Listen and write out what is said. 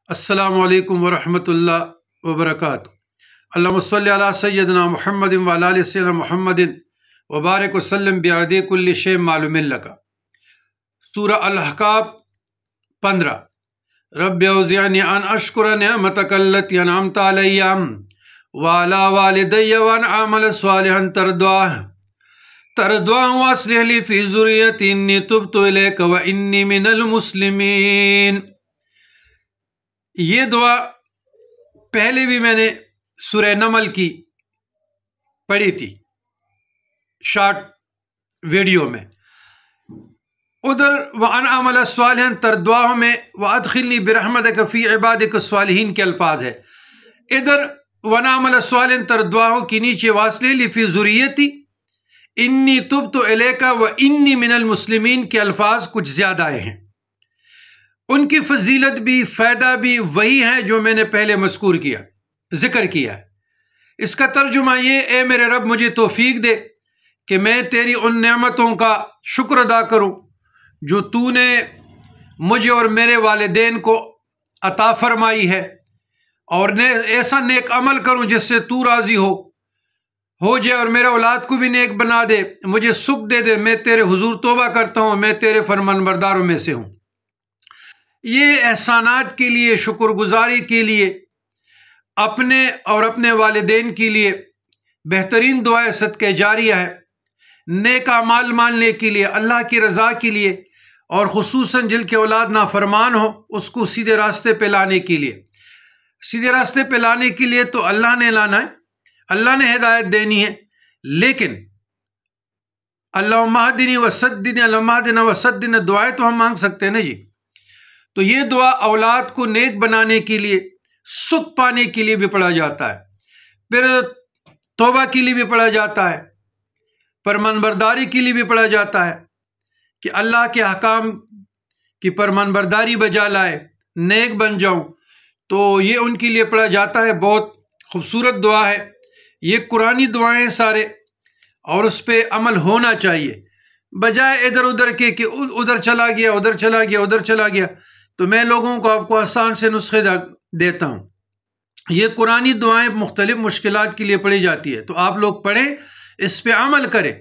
السلام علیکم ورحمۃ اللہ وبرکاتہ۔ اللہم صلی علی سیدنا محمد وعلی آل سیدنا محمد وبارک وسلم بعدد کل شیء معلوم لک۔ سورہ الاحقاف 15۔ رب اوزعنی ان اشکر نعمتک التی انعمت علی وعلی والدی وان اعمل صالحا ترضاه واصلح لی فی ذریتی انی تبت الیک وانی من المسلمین۔ یہ دعا پہلے بھی میں نے سورہ نمل کی پڑھی تھی شارٹ ویڈیو میں۔ ادھر وَأَنْ عَمَلَ صَالِحًا تَرْضَاهُ میں وَأَدْخِلْنِي بِرَحْمَتِكَ فِي عِبَادِكَ الصَّالِحِينَ کے الفاظ ہے۔ ادھر وَأَنْ عَمَلَ صَالِحًا تَرْضَاهُ کی نیچے وَاصْلِحْ لِي فِي ذُرِّيَّتِي إِنِّي تُبْتُ إِلَيْكَ وَإِنِّي مِنَ الْمُسْلِمِينَ کے الفاظ کچھ زیادہ آئے ہیں۔ ان کی فضیلت بھی فائدہ بھی وہی ہے جو میں نے پہلے مذکور کیا ذکر کیا ہے۔ اس کا ترجمہ یہ، اے میرے رب مجھے توفیق دے کہ میں تیری ان نعمتوں کا شکر ادا کروں جو تو نے مجھے اور میرے والدین کو عطا فرمائی ہے، اور ایسا نیک عمل کروں جس سے تو راضی ہو جائے، اور میرے اولاد کو بھی نیک بنا دے، مجھے سکھ دے میں تیرے حضور توبہ کرتا ہوں، میں تیرے فرمان برداروں میں سے ہوں۔ یہ احسانات کے لیے، شکر گزاری کے لیے، اپنے اور اپنے والدین کے لیے بہترین دعائے صدقہ جاریہ ہے، نیک اعمال ماننے کے لیے، اللہ کی رضا کے لیے، اور خصوصاً جن کے اولاد نافرمان ہو اس کو سیدھے راستے پہ لانے کے لیے۔ سیدھے راستے پہ لانے کے لیے تو اللہ نے لانا ہے، اللہ نے ہدایت دینی ہے، لیکن اللہم اہدنی وسددنی اللہم اہدنا وسددنا دعائیں تو ہم مانگ سکتے ہیں نا جی۔ تو یہ دعا اولاد کو نیک بنانے کے لیے، سکھ پانے کے لیے بھی پڑھا جاتا ہے، پھر توبہ کے لیے بھی پڑھا جاتا ہے، فرمان برداری کے لیے بھی پڑھا جاتا ہے کہ اللہ کے احکام کی فرمان برداری بجا لائے، نیک بن جاؤں، تو یہ ان کے لیے پڑھا جاتا ہے۔ بہت خوبصورت دعا ہے یہ، قرآنی دعائیں سارے، اور اس پہ عمل ہونا چاہیے، بجائے ادھر ادھر کے کہ ادھر چلا گیا ادھر چلا گیا ادھر چلا گیا۔ تو میں لوگوں کو آپ کو آسان سے نسخے دیتا ہوں۔ یہ قرآنی دعائیں مختلف مشکلات کے لیے پڑھی جاتی ہے، تو آپ لوگ پڑھیں، اس پہ عمل کریں۔